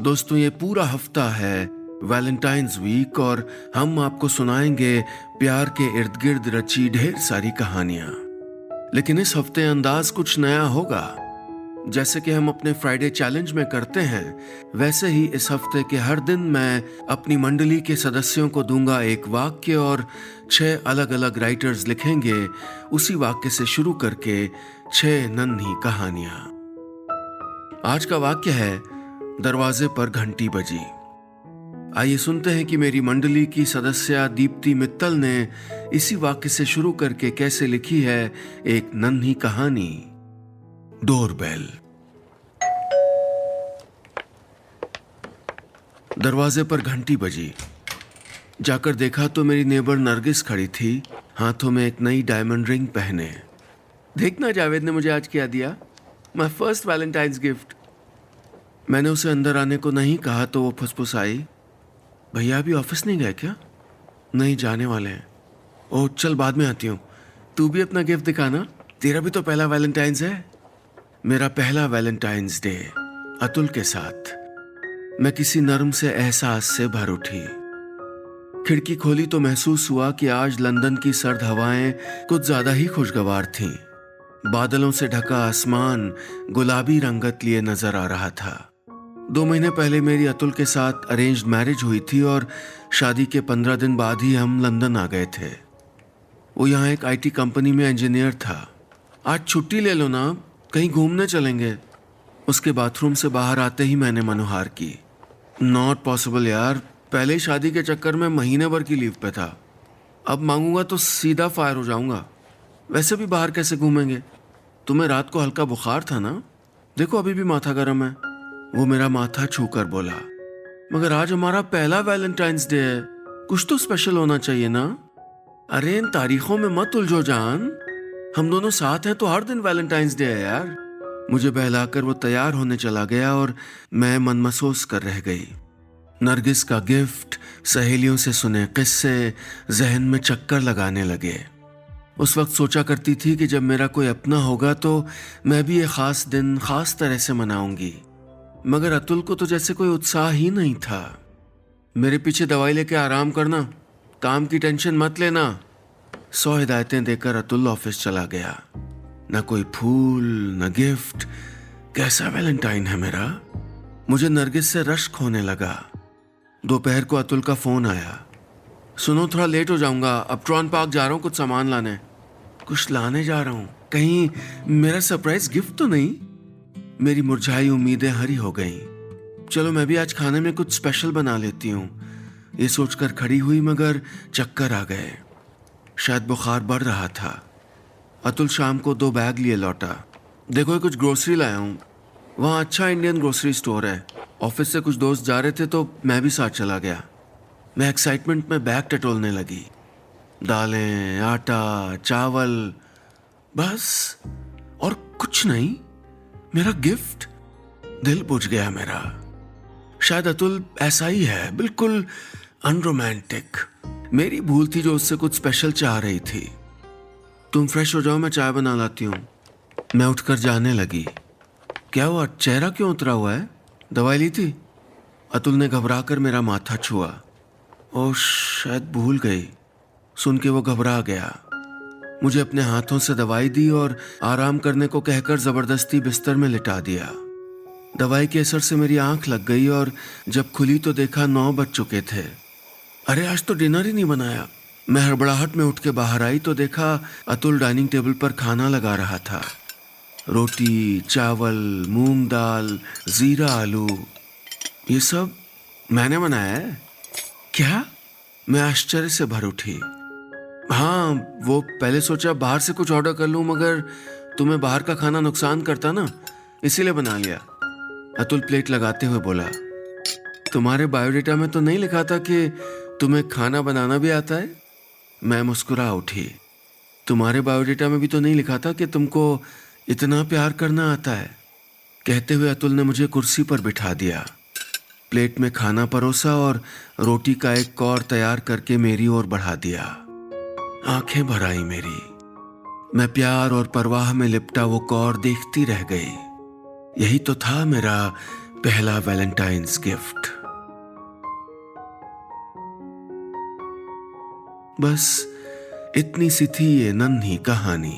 दोस्तों, ये पूरा हफ्ता है वैलेंटाइंस वीक और हम आपको सुनाएंगे प्यार के इर्द गिर्द रची ढेर सारी कहानियां। लेकिन इस हफ्ते अंदाज कुछ नया होगा। जैसे कि हम अपने फ्राइडे चैलेंज में करते हैं, वैसे ही इस हफ्ते के हर दिन मैं अपनी मंडली के सदस्यों को दूंगा एक वाक्य और 6 अलग अलग राइटर्स लिखेंगे उसी वाक्य से शुरू करके 6 नन्ही कहानियां। आज का वाक्य है, दरवाजे पर घंटी बजी। आइए सुनते हैं कि मेरी मंडली की सदस्य दीप्ति मित्तल ने इसी वाक्य से शुरू करके कैसे लिखी है एक नन्ही कहानी। डोरबेल। दरवाजे पर घंटी बजी। जाकर देखा तो मेरी नेबर नरगिस खड़ी थी, हाथों में एक नई डायमंड रिंग पहने। देखना जावेद ने मुझे आज क्या दिया, माय फर्स्ट वैलेंटाइंस गिफ्ट। मैंने उसे अंदर आने को नहीं कहा तो वो फुसफुसाई, भैया अभी ऑफिस नहीं गए क्या? नहीं, जाने वाले हैं। ओह चल, बाद में आती हूँ। तू भी अपना गिफ्ट दिखाना, तेरा भी तो पहला वैलेंटाइंस है। मेरा पहला वैलेंटाइंस डे अतुल के साथ। मैं किसी नर्म से एहसास से भर उठी। खिड़की खोली तो महसूस हुआ कि आज लंदन की सर्द हवाएं कुछ ज्यादा ही खुशगवार थीं। बादलों से ढका आसमान गुलाबी रंगत लिए नजर आ रहा था। 2 महीने पहले मेरी अतुल के साथ अरेंज्ड मैरिज हुई थी और शादी के 15 दिन बाद ही हम लंदन आ गए थे। वो यहाँ एक IT कंपनी में इंजीनियर था। आज छुट्टी ले लो ना, कहीं घूमने चलेंगे। उसके बाथरूम से बाहर आते ही मैंने मनुहार की, नॉट पॉसिबल यार, पहले ही शादी के चक्कर में महीने भर की लीव पे था। अब मांगूंगा तो सीधा फायर हो जाऊंगा। वैसे भी बाहर कैसे घूमेंगे? तुम्हें रात को हल्का बुखार था ना, देखो अभी भी माथा गर्म है। वो मेरा माथा छूकर बोला, मगर आज हमारा पहला वैलेंटाइंस डे है, कुछ तो स्पेशल होना चाहिए ना। अरे इन तारीखों में मत उलझो जान, हम दोनों साथ हैं तो हर दिन वैलेंटाइंस डे है यार। मुझे बहलाकर वो तैयार होने चला गया और मैं मनमसोस कर रह गई। नरगिस का गिफ्ट, सहेलियों से सुने किस्से जहन में चक्कर लगाने लगे। उस वक्त सोचा करती थी कि जब मेरा कोई अपना होगा तो मैं भी ये खास दिन खास तरह से मनाऊंगी। मगर अतुल को तो जैसे कोई उत्साह ही नहीं था। मेरे पीछे दवाई लेके आराम करना, काम की टेंशन मत लेना। 100 हिदायतें देकर अतुल ऑफिस चला गया। न कोई फूल, न गिफ्ट। कैसा वैलेंटाइन है मेरा। मुझे नरगिस से रश्क होने लगा। दोपहर को अतुल का फोन आया, सुनो थोड़ा लेट हो जाऊंगा, अपट्रॉन पार्क जा रहा हूँ कुछ सामान लाने। कुछ लाने जा रहा हूँ, कहीं मेरा सरप्राइज गिफ्ट तो नहीं? मेरी मुरझाई उम्मीदें हरी हो गईं। चलो मैं भी आज खाने में कुछ स्पेशल बना लेती हूँ, ये सोचकर खड़ी हुई, मगर चक्कर आ गए। शायद बुखार बढ़ रहा था। अतुल शाम को 2 बैग लिए लौटा। देखो ये कुछ ग्रोसरी लाया हूँ, वहाँ अच्छा इंडियन ग्रोसरी स्टोर है। ऑफिस से कुछ दोस्त जा रहे थे तो मैं भी साथ चला गया। मैं एक्साइटमेंट में बैग टटोलने लगी। दालें, आटा, चावल, बस और कुछ नहीं। मेरा गिफ्ट। दिल बुझ गया मेरा। शायद अतुल ऐसा ही है, बिल्कुल अनरोमांटिक। मेरी भूल थी जो उससे कुछ स्पेशल चाह रही थी। तुम फ्रेश हो जाओ, मैं चाय बना लाती हूँ। मैं उठकर जाने लगी। क्या हुआ, चेहरा क्यों उतरा हुआ है? दवाई ली थी? अतुल ने घबराकर मेरा माथा छुआ। ओह शायद भूल गई। सुन के वो घबरा गया। मुझे अपने हाथों से दवाई दी और आराम करने को कहकर जबरदस्ती बिस्तर में लिटा दिया। दवाई के असर से मेरी आंख लग गई और जब खुली तो देखा 9 बज चुके थे। अरे आज तो डिनर ही नहीं बनाया। मैं हड़बड़ाहट में उठ के बाहर आई तो देखा अतुल डाइनिंग टेबल पर खाना लगा रहा था। रोटी, चावल, मूंग दाल, जीरा आलू, ये सब मैंने बनाया है। क्या? मैं आश्चर्य से भर उठी। हाँ, वो पहले सोचा बाहर से कुछ ऑर्डर कर लूं, मगर तुम्हें बाहर का खाना नुकसान करता ना, इसीलिए बना लिया। अतुल प्लेट लगाते हुए बोला, तुम्हारे बायोडेटा में तो नहीं लिखा था कि तुम्हें खाना बनाना भी आता है? मैं मुस्कुरा उठी। तुम्हारे बायोडेटा में भी तो नहीं लिखा था कि तुमको इतना प्यार करना आता है? कहते हुए अतुल ने मुझे कुर्सी पर बिठा दिया। प्लेट में खाना परोसा और रोटी का एक कौर तैयार करके मेरी ओर बढ़ा दिया। आंखें भर आई मेरी। मैं प्यार और परवाह में लिपटा वो कौर देखती रह गई। यही तो था मेरा पहला वैलेंटाइंस गिफ्ट। बस इतनी सी थी ये नन्ही कहानी।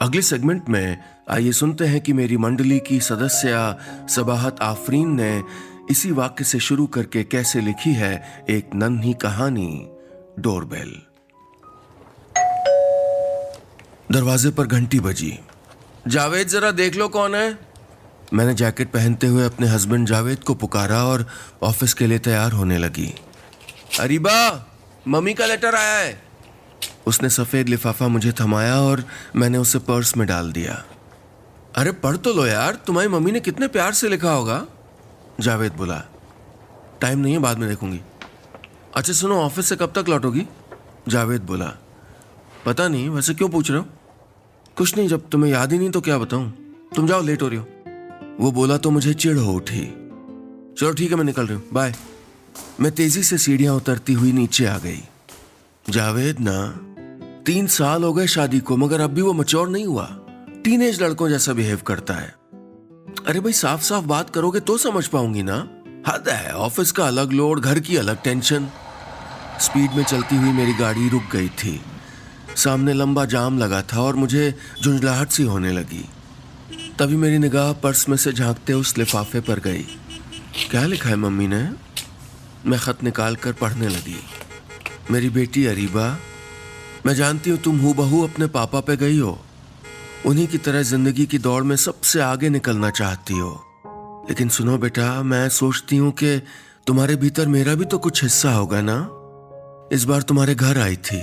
अगले सेगमेंट में आइए सुनते हैं कि मेरी मंडली की सदस्य सबाहत आफरीन ने इसी वाक्य से शुरू करके कैसे लिखी है एक नन्ही कहानी, डोरबेल। दरवाजे पर घंटी बजी। जावेद, जरा देख लो कौन है। मैंने जैकेट पहनते हुए अपने हस्बैंड जावेद को पुकारा और ऑफिस के लिए तैयार होने लगी। अरीबा, मम्मी का लेटर आया है। उसने सफेद लिफाफा मुझे थमाया और मैंने उसे पर्स में डाल दिया। अरे पढ़ तो लो यार, तुम्हारी मम्मी ने कितने प्यार से लिखा होगा। जावेद बोला। टाइम नहीं है, बाद में देखूंगी। अच्छा सुनो, ऑफिस से कब तक लौटोगी? जावेद बोला। पता नहीं, वैसे क्यों पूछ रहे हो? कुछ नहीं, जब तुम्हें याद ही नहीं तो क्या बताऊं। तुम जाओ, लेट हो रही हो। वो बोला तो मुझे चिढ़ हो उठी। चलो ठीक है, मैं निकल रही हूँ, बाय। मैं तेजी से सीढ़ियां उतरती हुई नीचे आ गई। जावेद ना 3 साल हो गए शादी को, मगर अब भी वो मैच्योर नहीं हुआ। टीनेज लड़कों जैसा बिहेव करता है। अरे भाई, साफ साफ बात करोगे तो समझ पाऊंगी ना। हद है, ऑफिस का अलग लोड, घर की अलग टेंशन। स्पीड में चलती हुई मेरी गाड़ी रुक गई थी। सामने लंबा जाम लगा था और मुझे झुंझलाहट सी होने लगी। तभी मेरी निगाह पर्स में से झांकते उस लिफाफे पर गई। क्या लिखा है मम्मी ने? मैं खत निकाल कर पढ़ने लगी। मेरी बेटी अरीबा, मैं जानती हूँ तुम हूबहू अपने पापा पे गई हो। उन्हीं की तरह जिंदगी की दौड़ में सबसे आगे निकलना चाहती हो। लेकिन सुनो बेटा, मैं सोचती हूँ कि तुम्हारे भीतर मेरा भी तो कुछ हिस्सा होगा ना। इस बार तुम्हारे घर आई थी,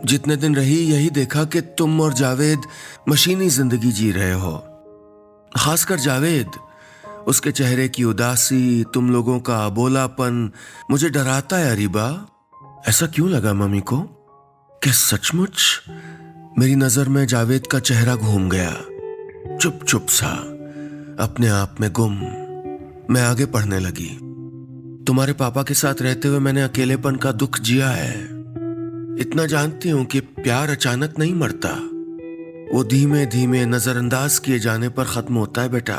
जितने दिन रही यही देखा कि तुम और जावेद मशीनी जिंदगी जी रहे हो। खासकर जावेद, उसके चेहरे की उदासी, तुम लोगों का बोलापन मुझे डराता है अरीबा। ऐसा क्यों लगा मम्मी को? क्या सचमुच? मेरी नजर में जावेद का चेहरा घूम गया, चुप चुप सा, अपने आप में गुम। मैं आगे पढ़ने लगी। तुम्हारे पापा के साथ रहते हुए मैंने अकेलेपन का दुख जिया है। इतना जानती हूं कि प्यार अचानक नहीं मरता, वो धीमे धीमे नजरअंदाज किए जाने पर खत्म होता है बेटा।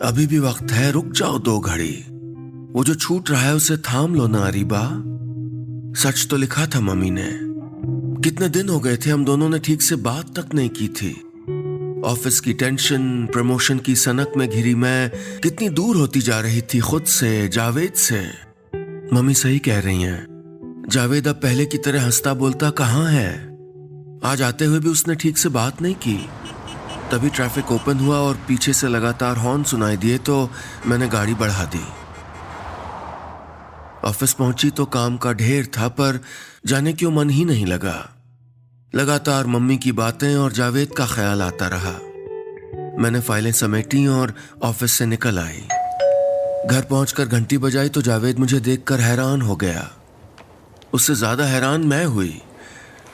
अभी भी वक्त है, रुक जाओ 2 घड़ी। वो जो छूट रहा है उसे थाम लो ना अरीबा। सच तो लिखा था मम्मी ने। कितने दिन हो गए थे हम दोनों ने ठीक से बात तक नहीं की थी। ऑफिस की टेंशन, प्रमोशन की सनक में घिरी मैं कितनी दूर होती जा रही थी खुद से, जावेद से। मम्मी सही कह रही हैं। जावेद अब पहले की तरह हंसता बोलता कहाँ है। आज आते हुए भी उसने ठीक से बात नहीं की। तभी ट्रैफिक ओपन हुआ और पीछे से लगातार हॉर्न सुनाई दिए तो मैंने गाड़ी बढ़ा दी। ऑफिस पहुंची तो काम का ढेर था, पर जाने क्यों मन ही नहीं लगा। लगातार मम्मी की बातें और जावेद का ख्याल आता रहा। मैंने फाइलें समेटी और ऑफिस से निकल आई। घर पहुंचकर घंटी बजाई तो जावेद मुझे देखकर हैरान हो गया। उससे ज्यादा हैरान मैं हुई।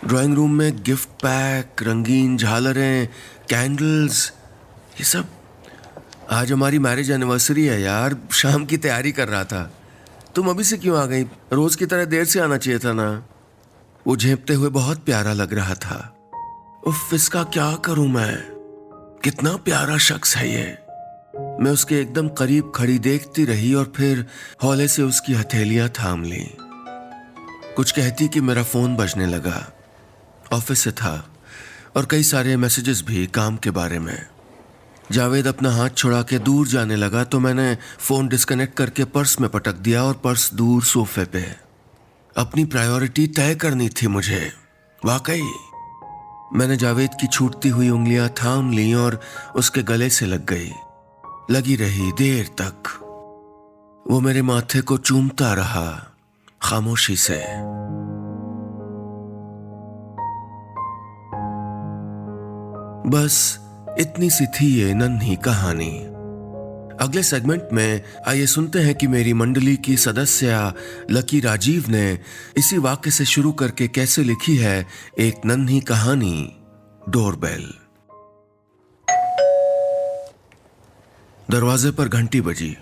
ड्राइंग रूम में गिफ्ट पैक, रंगीन झालरें, कैंडल्स, ये सब। आज हमारी मैरिज एनिवर्सरी है यार, शाम की तैयारी कर रहा था। तुम अभी से क्यों आ गई? रोज की तरह देर से आना चाहिए था ना। वो झेंपते हुए बहुत प्यारा लग रहा था। उफ, इसका क्या करूं मैं? कितना प्यारा शख्स है ये। मैं उसके एकदम करीब खड़ी देखती रही और फिर हौले से उसकी हथेलियां थाम ली। कुछ कहती कि मेरा फोन बजने लगा। ऑफिस से था और कई सारे मैसेजेस भी काम के बारे में। जावेद अपना हाथ छुड़ा के दूर जाने लगा तो मैंने फोन डिस्कनेक्ट करके पर्स में पटक दिया और पर्स दूर सोफे पे। अपनी प्रायोरिटी तय करनी थी मुझे। वाकई मैंने जावेद की छूटती हुई उंगलियां थाम ली और उसके गले से लग गई। लगी रही देर तक। वो मेरे माथे को चूमता रहा खामोशी से। बस इतनी सी थी ये नन्ही कहानी। अगले सेगमेंट में आइए सुनते हैं कि मेरी मंडली की सदस्य लकी राजीव ने इसी वाक्य से शुरू करके कैसे लिखी है एक नन्ही कहानी, डोरबेल। दरवाजे पर घंटी बजी।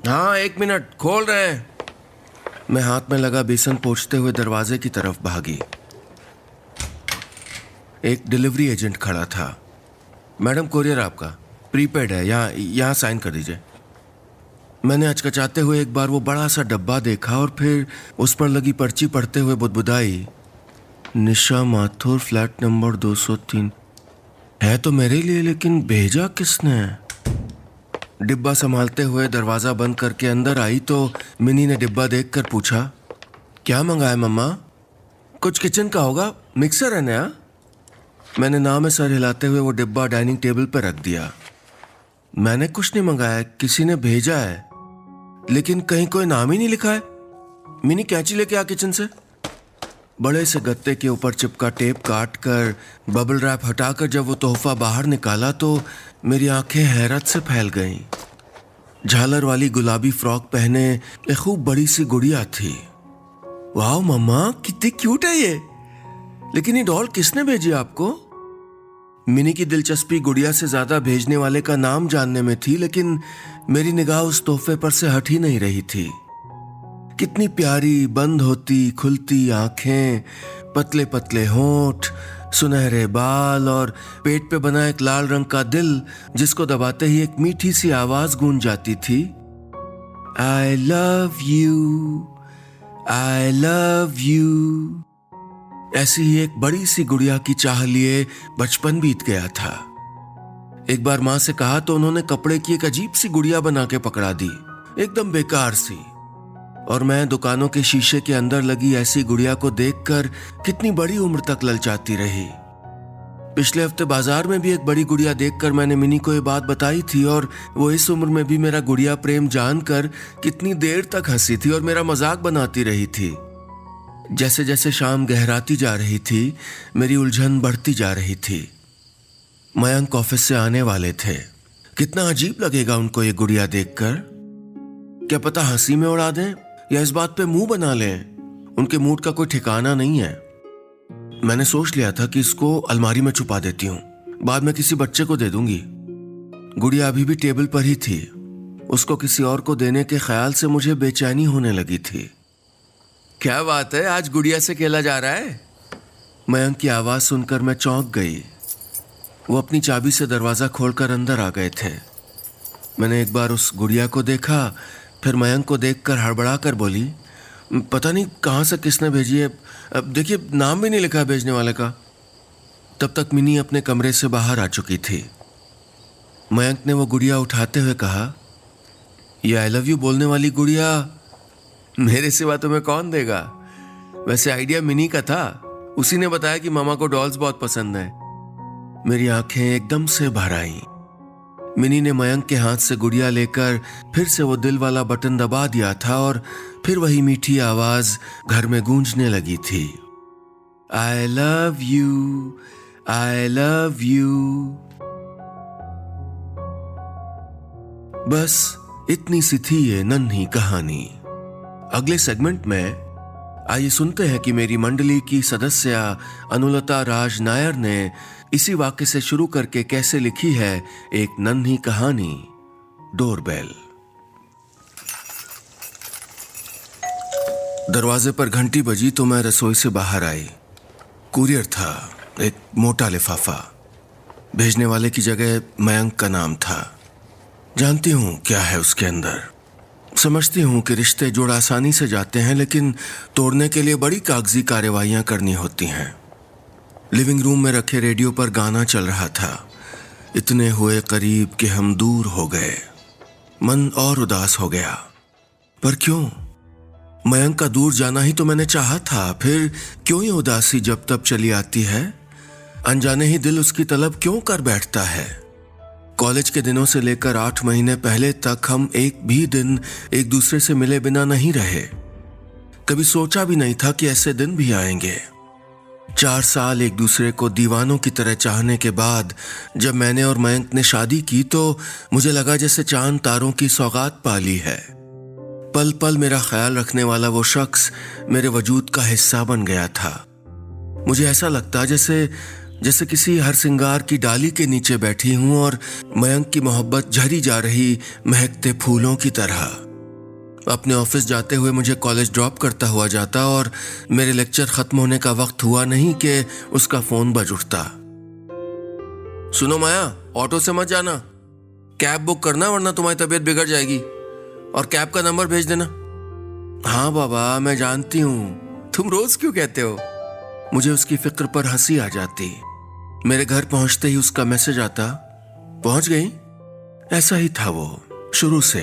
हाँ, 1 मिनट, खोल रहे हैं। मैं हाथ में लगा बेसन पोंछते हुए दरवाजे की तरफ भागी। एक डिलीवरी एजेंट खड़ा था। मैडम, कोरियर आपका। प्रीपेड है, यहाँ साइन कर दीजिए। मैंने हचकचाते हुए एक बार वो बड़ा सा डब्बा देखा और फिर उस पर लगी पर्ची पढ़ते हुए बुदबुदाई, निशा माथुर, फ्लैट नंबर 203। है तो मेरे लिए, लेकिन भेजा किसने? डिब्बा संभालते हुए दरवाज़ा बंद करके अंदर आई तो मिनी ने डिब्बा देखकर पूछा, क्या मंगाया मम्मा? कुछ किचन का होगा, मिक्सर है नया। मैंने ना में सर हिलाते हुए वो डिब्बा डाइनिंग टेबल पर रख दिया। मैंने कुछ नहीं मंगाया, किसी ने भेजा है, लेकिन कहीं कोई नाम ही नहीं लिखा है। मिनी कैंची लेके आ किचन से। बड़े से गत्ते के ऊपर चिपका टेप काट कर बबल रैप हटाकर जब वो तोहफा बाहर निकाला तो मेरी आंखें हैरत से फैल गईं। झालर वाली गुलाबी फ्रॉक पहने एक खूब बड़ी सी गुड़िया थी। वाह मम्मा, कितनी क्यूट है ये। लेकिन ये डॉल किसने भेजी आपको? मिनी की दिलचस्पी गुड़िया से ज्यादा भेजने वाले का नाम जानने में थी, लेकिन मेरी निगाह उस तोहफे पर से हट ही नहीं रही थी। कितनी प्यारी बंद होती खुलती आंखें, पतले पतले होंठ, सुनहरे बाल और पेट पे बना एक लाल रंग का दिल जिसको दबाते ही एक मीठी सी आवाज गूंज जाती थी, I love you, I love you. ऐसी ही एक बड़ी सी गुड़िया की चाह लिए बचपन बीत गया था। एक बार मां से कहा तो उन्होंने कपड़े की एक अजीब सी गुड़िया बना के पकड़ा दी, एकदम बेकार सी। और मैं दुकानों के शीशे के अंदर लगी ऐसी गुड़िया को देखकर कितनी बड़ी उम्र तक ललचाती रही। पिछले हफ्ते बाजार में भी एक बड़ी गुड़िया देखकर मैंने मिनी को ये बात बताई थी और वो इस उम्र में भी मेरा गुड़िया प्रेम जानकर कितनी देर तक हंसी थी और मेरा मजाक बनाती रही थी। जैसे जैसे शाम गहराती जा रही थी मेरी उलझन बढ़ती जा रही थी। मयंक ऑफिस से आने वाले थे। कितना अजीब लगेगा उनको ये गुड़िया देखकर। क्या पता हंसी में उड़ा दें या इस बात पे मुंह बना लें। उनके मूड का कोई ठिकाना नहीं है। मैंने सोच लिया था कि इसको अलमारी में छुपा देती हूँ, बाद में किसी बच्चे को दे दूंगी। गुड़िया अभी भी टेबल पर ही थी। उसको किसी और को देने के ख्याल से मुझे बेचैनी होने लगी थी। क्या बात है, आज गुड़िया से खेला जा रहा है? मयंक की आवाज सुनकर मैं चौंक गई। वो अपनी चाबी से दरवाजा खोलकर अंदर आ गए थे। मैंने एक बार उस गुड़िया को देखा, फिर मयंक को देखकर हड़बड़ा कर बोली, पता नहीं कहाँ से किसने भेजी है, अब देखिए नाम भी नहीं लिखा भेजने वाले का। तब तक मिनी अपने कमरे से बाहर आ चुकी थी। मयंक ने वो गुड़िया उठाते हुए कहा, ये आई लव यू बोलने वाली गुड़िया मेरे सिवा तुम्हें कौन देगा? वैसे आइडिया मिनी का था, उसी ने बताया कि मामा को डॉल्स बहुत पसंद है। मेरी आंखें एकदम से भर आईं। मिनी ने मयंक के हाथ से गुड़िया लेकर फिर से वो दिल वाला बटन दबा दिया था और फिर वही मीठी आवाज घर में गूंजने लगी थी, I love you, I love you. बस इतनी सी थी ये नन्ही कहानी। अगले सेगमेंट में आइए सुनते हैं कि मेरी मंडली की सदस्य अनुलता राज नायर ने इसी वाक्य से शुरू करके कैसे लिखी है एक नन्ही कहानी, डोरबेल। दरवाजे पर घंटी बजी तो मैं रसोई से बाहर आई। कुरियर था, एक मोटा लिफाफा। भेजने वाले की जगह मयंक का नाम था। जानती हूं क्या है उसके अंदर। समझती हूं कि रिश्ते जुड़ आसानी से जाते हैं, लेकिन तोड़ने के लिए बड़ी कागजी कार्रवाइयां करनी होती हैं। लिविंग रूम में रखे रेडियो पर गाना चल रहा था, इतने हुए करीब कि हम दूर हो गए। मन और उदास हो गया। पर क्यों? मयंक का दूर जाना ही तो मैंने चाहा था, फिर क्यों ये उदासी जब तब चली आती है? अनजाने ही दिल उसकी तलब क्यों कर बैठता है? कॉलेज के दिनों से लेकर 8 महीने पहले तक हम एक भी दिन एक दूसरे से मिले बिना नहीं रहे। कभी सोचा भी नहीं था कि ऐसे दिन भी आएंगे। 4 साल एक दूसरे को दीवानों की तरह चाहने के बाद जब मैंने और मयंक ने शादी की तो मुझे लगा जैसे चांद तारों की सौगात पाली है। पल पल मेरा ख्याल रखने वाला वो शख्स मेरे वजूद का हिस्सा बन गया था। मुझे ऐसा लगता जैसे किसी हरसिंगार की डाली के नीचे बैठी हूं और मयंक की मोहब्बत झरी जा रही महकते फूलों की तरह। अपने ऑफिस जाते हुए मुझे कॉलेज ड्रॉप करता हुआ जाता और मेरे लेक्चर खत्म होने का वक्त हुआ नहीं कि उसका फोन बज उठता। सुनो माया, ऑटो से मत जाना, कैब बुक करना वरना तुम्हारी तबीयत बिगड़ जाएगी, और कैब का नंबर भेज देना। हाँ बाबा, मैं जानती हूँ, तुम रोज क्यों कहते हो। मुझे उसकी फिक्र पर हंसी आ जाती। मेरे घर पहुंचते ही उसका मैसेज आता, पहुंच गई। ऐसा ही था वो शुरू से।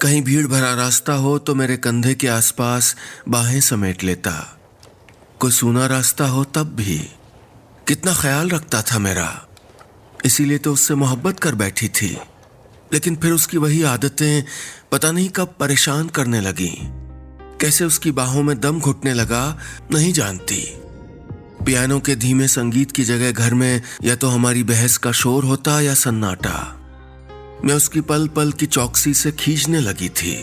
कहीं भीड़ भरा रास्ता हो तो मेरे कंधे के आसपास बाहें समेट लेता, कोई सूना रास्ता हो तब भी। कितना ख्याल रखता था मेरा, इसीलिए तो उससे मोहब्बत कर बैठी थी। लेकिन फिर उसकी वही आदतें पता नहीं कब परेशान करने लगी। कैसे उसकी बाहों में दम घुटने लगा नहीं जानती। पियानो के धीमे संगीत की जगह घर में या तो हमारी बहस का शोर होता या सन्नाटा। मैं उसकी पल पल की चौकसी से खींचने लगी थी।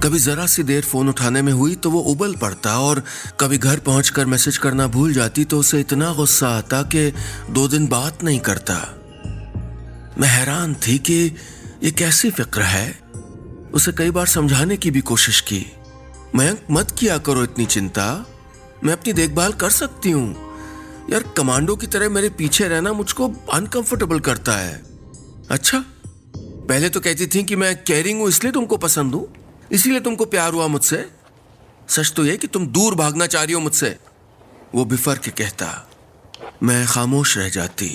कभी जरा सी देर फोन उठाने में हुई तो वो उबल पड़ता, और कभी घर पहुंचकर मैसेज करना भूल जाती तो उसे इतना गुस्सा आता कि 2 दिन बात नहीं करता। मैं हैरान थी कि ये कैसी फिक्र है। उसे कई बार समझाने की भी कोशिश की, मयंक मत किया करो इतनी चिंता, मैं अपनी देखभाल कर सकती हूँ। यार कमांडो की तरह मेरे पीछे रहना मुझको अनकंफर्टेबल करता है। अच्छा, पहले तो कहती थी कि मैं केयरिंग हूं इसलिए तुमको पसंद हूं, इसीलिए तुमको प्यार हुआ मुझसे। सच तो यह कि तुम दूर भागना चाह रही हो मुझसे, वो बिफर के कहता। मैं खामोश रह जाती,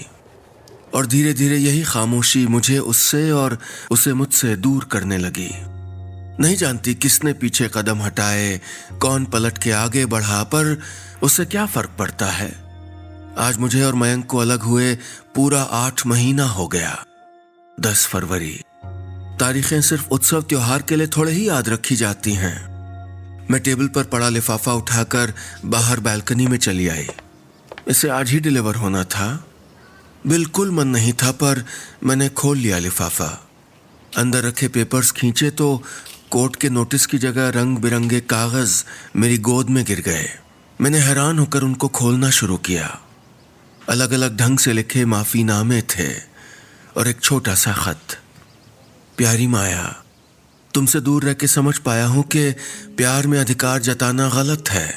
और धीरे धीरे यही खामोशी मुझे उससे और उसे मुझसे दूर करने लगी। नहीं जानती किसने पीछे कदम हटाए, कौन पलट के आगे बढ़ा, पर उससे क्या फर्क पड़ता है। आज मुझे और मयंक को अलग हुए पूरा 8 महीना हो गया। 10 फरवरी। तारीखें सिर्फ उत्सव त्योहार के लिए थोड़े ही याद रखी जाती हैं। मैं टेबल पर पड़ा लिफाफा उठाकर बाहर बालकनी में चली आई। इसे आज ही डिलीवर होना था। बिल्कुल मन नहीं था, पर मैंने खोल लिया लिफाफा। अंदर रखे पेपर्स खींचे तो कोर्ट के नोटिस की जगह रंग बिरंगे कागज मेरी गोद में गिर गए। मैंने हैरान होकर उनको खोलना शुरू किया। अलग अलग ढंग से लिखे माफीनामे थे और एक छोटा सा खत। प्यारी माया, तुमसे दूर रह के समझ पाया हूं कि प्यार में अधिकार जताना गलत है।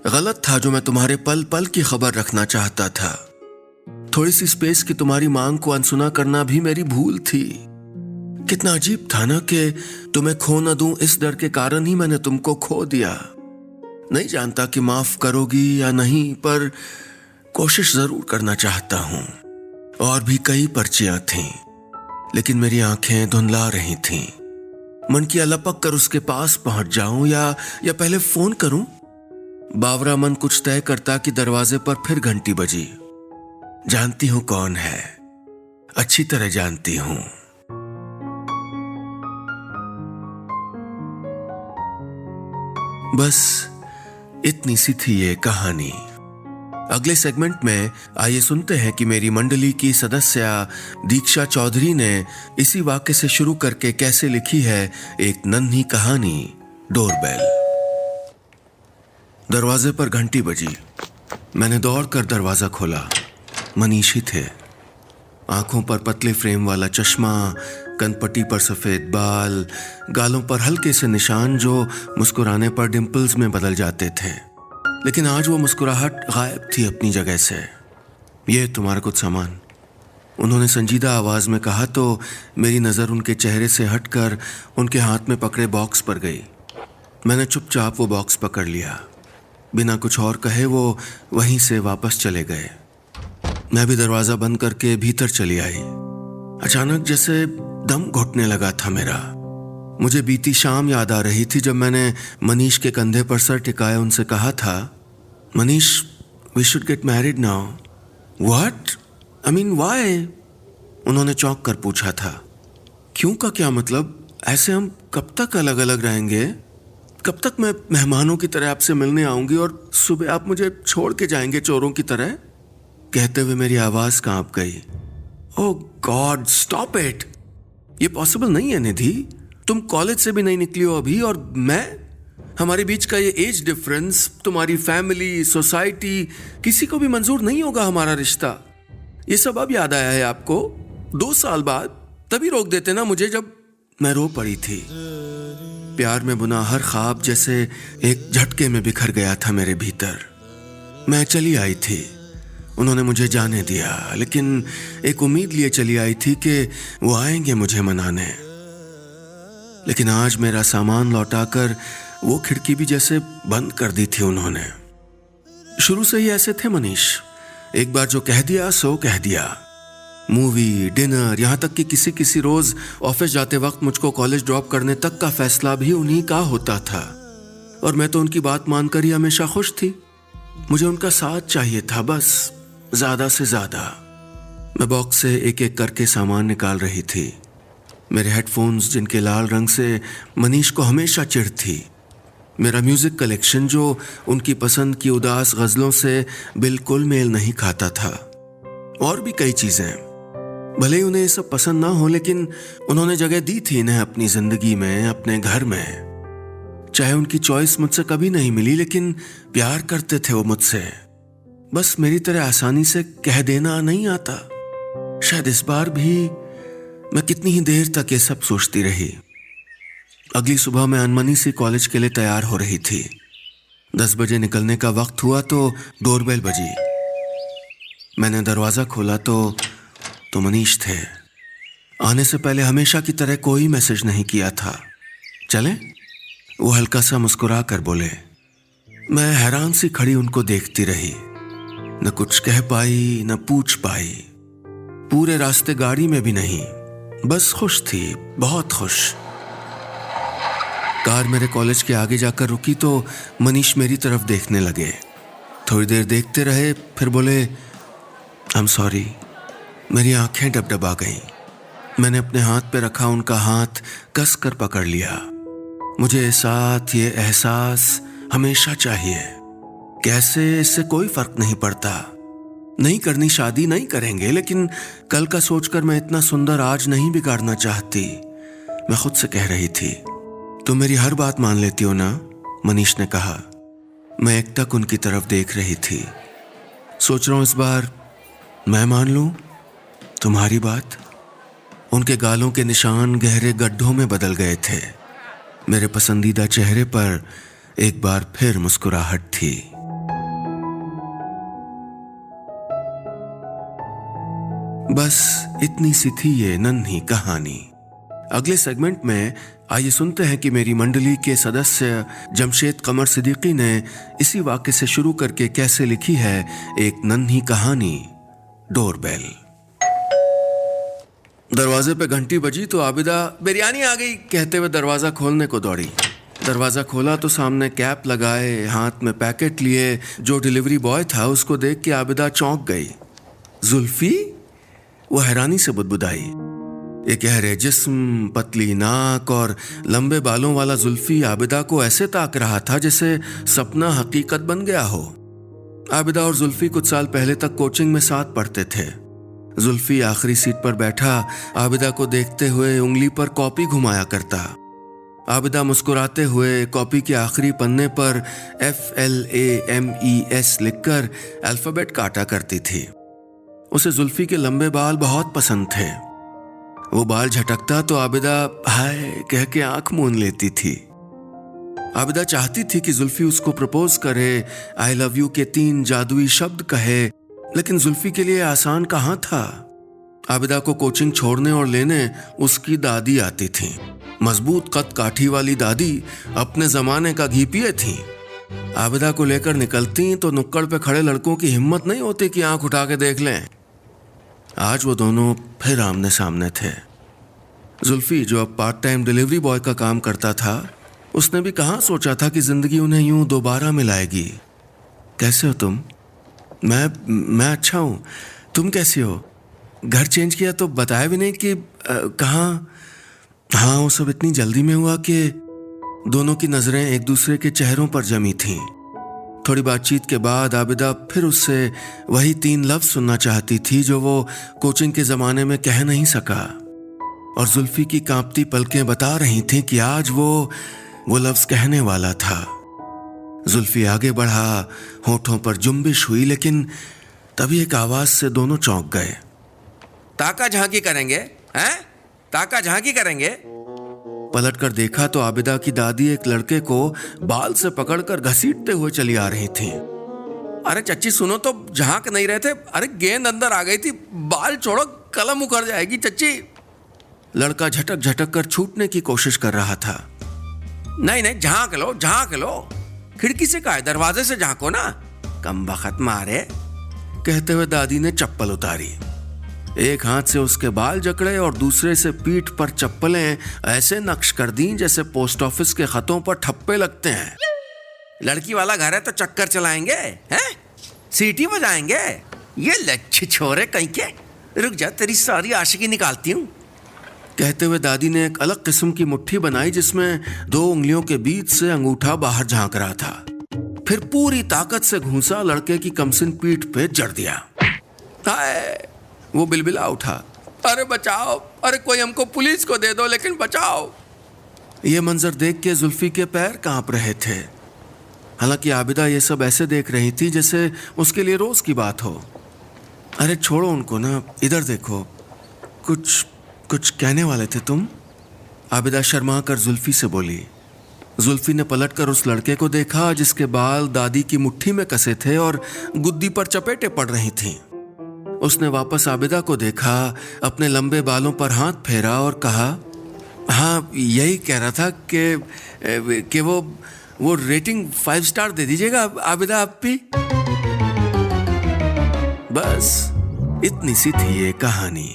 गलत था जो मैं तुम्हारे पल पल की खबर रखना चाहता था। थोड़ी सी स्पेस की तुम्हारी मांग को अनसुना करना भी मेरी भूल थी। कितना अजीब था ना कि तुम्हें खो न दूं इस डर के कारण ही मैंने तुमको खो दिया। नहीं जानता कि माफ करोगी या नहीं, पर कोशिश जरूर करना चाहता हूं। और भी कई पर्चियां थीं, लेकिन मेरी आंखें धुंधला रही थीं। मन किया लपक कर उसके पास पहुंच जाऊं या पहले फोन करूं। बावरा मन कुछ तय करता कि दरवाजे पर फिर घंटी बजी। जानती हूं कौन है, अच्छी तरह जानती हूं। बस इतनी सी थी ये कहानी। अगले सेगमेंट में आइए सुनते हैं कि मेरी मंडली की सदस्या दीक्षा चौधरी ने इसी वाक्य से शुरू करके कैसे लिखी है एक नन्ही कहानी, डोरबेल। दरवाजे पर घंटी बजी। मैंने दौड़कर दरवाजा खोला। मनीषी थे। आंखों पर पतले फ्रेम वाला चश्मा, कनपट्टी पर सफेद बाल, गालों पर हल्के से निशान जो मुस्कुराने पर डिंपल्स में बदल जाते थे। लेकिन आज वो मुस्कुराहट गायब थी अपनी जगह से। ये तुम्हारा कुछ सामान, उन्होंने संजीदा आवाज में कहा तो मेरी नजर उनके चेहरे से हटकर उनके हाथ में पकड़े बॉक्स पर गई। मैंने चुपचाप वो बॉक्स पकड़ लिया। बिना कुछ और कहे वो वहीं से वापस चले गए। मैं भी दरवाजा बंद करके भीतर चली आई। अचानक जैसे दम घुटने लगा था मेरा। मुझे बीती शाम याद आ रही थी जब मैंने मनीष के कंधे पर सर टिकाए उनसे कहा था, Manish, we should get married now. What? I mean why? उन्होंने चौंक कर पूछा था। क्यों का क्या मतलब? ऐसे हम कब तक अलग अलग रहेंगे? कब तक मैं मेहमानों की तरह आपसे मिलने आऊंगी और सुबह आप मुझे छोड़ के जाएंगे चोरों की तरह? कहते हुए मेरी आवाज कांप गई। ओह गॉड, स्टॉप इट। ये पॉसिबल नहीं है निधि। तुम कॉलेज से भी नहीं निकली हो अभी, और मैं? हमारे बीच का ये एज डिफरेंस, तुम्हारी फैमिली, सोसाइटी, किसी को भी मंजूर नहीं होगा हमारा रिश्ता। ये सब अब याद आया है आपको 2 साल बाद? तभी रोक देते ना मुझे जब मैं रो पड़ी थी। प्यार में बुना हर ख्वाब जैसे एक झटके में बिखर गया था मेरे भीतर। मैं चली आई थी। उन्होंने मुझे जाने दिया, लेकिन एक उम्मीद लिए चली आई थी कि वो आएंगे मुझे मनाने। लेकिन आज मेरा सामान लौटाकर वो खिड़की भी जैसे बंद कर दी थी उन्होंने। शुरू से ही ऐसे थे मनीष, एक बार जो कह दिया सो कह दिया। मूवी, डिनर, यहाँ तक कि किसी रोज ऑफिस जाते वक्त मुझको कॉलेज ड्रॉप करने तक का फैसला भी उन्हीं का होता था। और मैं तो उनकी बात मानकर ही हमेशा खुश थी। मुझे उनका साथ चाहिए था, बस, ज्यादा से ज्यादा। मैं बॉक्स से एक एक करके सामान निकाल रही थी। मेरे हेडफोन्स जिनके लाल रंग से मनीष को हमेशा चिढ़ थी, मेरा म्यूजिक कलेक्शन जो उनकी पसंद की उदास गजलों से बिल्कुल मेल नहीं खाता था, और भी कई चीजें। भले ही उन्हें ये सब पसंद ना हो, लेकिन उन्होंने जगह दी थी इन्हें अपनी जिंदगी में, अपने घर में। चाहे उनकी चॉइस मुझसे कभी नहीं मिली, लेकिन प्यार करते थे वो मुझसे। बस मेरी तरह आसानी से कह देना नहीं आता। शायद इस बार भी मैं कितनी ही देर तक ये सब सोचती रही। अगली सुबह मैं अनमनी सी कॉलेज के लिए तैयार हो रही थी। 10 बजे निकलने का वक्त हुआ तो डोरबेल बजी। मैंने दरवाजा खोला तो मनीष थे। आने से पहले हमेशा की तरह कोई मैसेज नहीं किया था। चले? वो हल्का सा मुस्कुरा कर बोले। मैं हैरान सी खड़ी उनको देखती रही। न कुछ कह पाई, न पूछ पाई। पूरे रास्ते गाड़ी में भी नहीं, बस खुश थी, बहुत खुश। कार मेरे कॉलेज के आगे जाकर रुकी तो मनीष मेरी तरफ देखने लगे। थोड़ी देर देखते रहे, फिर बोले, आई एम सॉरी। मेरी आंखें डबडबा गईं। मैंने अपने हाथ पे रखा उनका हाथ कस कर पकड़ लिया। मुझे साथ ये एहसास हमेशा चाहिए। कैसे, इससे कोई फर्क नहीं पड़ता। नहीं करनी शादी, नहीं करेंगे, लेकिन कल का सोचकर मैं इतना सुंदर आज नहीं बिगाड़ना चाहती। मैं खुद से कह रही थी। तुम मेरी हर बात मान लेती हो ना? मनीष ने कहा। मैं एकटक उनकी तरफ देख रही थी। सोच रहा हूं इस बार मैं मान लूं तुम्हारी बात। उनके गालों के निशान गहरे गड्ढों में बदल गए थे। मेरे पसंदीदा चेहरे पर एक बार फिर मुस्कुराहट थी। बस इतनी सी थी ये नन्ही कहानी। अगले सेगमेंट में आइए सुनते हैं कि मेरी मंडली के सदस्य जमशेद कमर सिद्दीकी ने इसी वाक्य से शुरू करके कैसे लिखी है एक नन्ही कहानी, डोरबेल। दरवाजे पे घंटी बजी तो आबिदा बिरयानी आ गई कहते हुए दरवाजा खोलने को दौड़ी। दरवाजा खोला तो सामने कैप लगाए, हाथ में पैकेट लिए जो डिलीवरी बॉय था उसको देख के आबिदा चौंक गई। जुल्फी? वो हैरानी से बुदबुदाई। ये गहरे जिस्म, पतली नाक और लंबे बालों वाला जुल्फी आबिदा को ऐसे ताक रहा था जैसे सपना हकीकत बन गया हो। आबिदा और जुल्फी कुछ साल पहले तक कोचिंग में साथ पढ़ते थे। जुल्फी आखिरी सीट पर बैठा आबिदा को देखते हुए उंगली पर कॉपी घुमाया करता। आबिदा मुस्कुराते हुए कॉपी के आखिरी पन्ने पर FLAMES लिखकर अल्फाबेट काटा करती थी। उसे जुल्फी के लंबे बाल बहुत पसंद थे। वो बाल झटकता तो आबिदा हाय कह के आंख मूंद लेती थी। आबिदा चाहती थी कि जुल्फी उसको प्रपोज करे, आई लव यू के 3 जादुई शब्द कहे, लेकिन जुल्फी के लिए आसान कहाँ था। आबिदा को कोचिंग छोड़ने और लेने उसकी दादी आती थी। मजबूत कद काठी वाली दादी अपने जमाने का घी पिए थी। आबिदा को लेकर निकलती तो नुक्कड़ पे खड़े लड़कों की हिम्मत नहीं होती कि आंख उठा के देख लें। आज वो दोनों फिर आमने सामने थे। जुल्फी जो अब पार्ट टाइम डिलीवरी बॉय का काम करता था, उसने भी कहाँ सोचा था कि जिंदगी उन्हें यूं दोबारा मिलाएगी। कैसे हो तुम? मैं अच्छा हूँ। तुम कैसी हो? घर चेंज किया तो बताया भी नहीं कि कहाँ? हाँ, वो सब इतनी जल्दी में हुआ कि दोनों की नजरें एक दूसरे के चेहरों पर जमी थीं। थोड़ी बातचीत के बाद आबिदा फिर उससे वही 3 लफ्ज सुनना चाहती थी जो वो कोचिंग के जमाने में कह नहीं सका। और जुल्फी की कांपती पलकें बता रही थीं कि आज वो लफ्ज कहने वाला था। जुल्फी आगे बढ़ा, होठों पर जुम्बिश हुई, लेकिन तभी एक आवाज से दोनों चौंक गए। ताका झांकी करेंगे? हैं? ताका झांकी करेंगे? पलटकर देखा तो आबिदा की दादी एक लड़के को बाल से पकड़कर घसीटते हुए चली आ रही थी। अरे चच्ची सुनो तो, झांक नहीं रहे थे? अरे गेंद अंदर आ गई थी, बाल छोड़ो, कलम उखड़ जाएगी चच्ची। लड़का झटक झटक कर छूटने की कोशिश कर रहा था। नहीं नहीं, झांक लो झांक लो, खिड़की से कहा है, दरवाजे से झांको ना, कमबख्त मारे। कहते हुए दादी ने चप्पल उतारी। एक हाथ से उसके बाल जकड़े और दूसरे से पीठ पर चप्पलें ऐसे नक्श कर दी जैसे पोस्ट ऑफिस के खतों पर ठप्पे लगते हैं। लड़की वाला घर है तो चक्कर चलाएंगे हैं, सीटी बजाएंगे, ये लच्छे छोरे कहीं के। रुक जा, तेरी सारी आशिकी निकालती हूँ। कहते हुए दादी ने एक अलग किस्म की मुट्ठी बनाई जिसमें 2 उंगलियों के बीच से अंगूठा बाहर झांक रहा था। फिर पूरी ताकत से घूंसा लड़के की कमसिन पीठ पे जड़ दिया। हाय, वो बिलबिला उठा, अरे बचाओ, अरे कोई हमको पुलिस को दे दो, लेकिन बचाओ। ये मंजर देख के जुल्फी के पैर कांप रहे थे। हालांकि आबिदा ये सब ऐसे देख रही थी जैसे उसके लिए रोज की बात हो। अरे छोड़ो उनको ना, इधर देखो, कुछ कहने वाले थे तुम? आबिदा शर्मा कर जुल्फी से बोली। जुल्फी ने पलटकर उस लड़के को देखा जिसके बाल दादी की मुट्ठी में कसे थे और गुद्दी पर चपेटे पड़ रही थीं। उसने वापस आबिदा को देखा, अपने लंबे बालों पर हाथ फेरा और कहा, हाँ यही कह रहा था कि वो रेटिंग 5 स्टार दे दीजिएगा आबिदा आप भी। बस इतनी सी थी ये कहानी।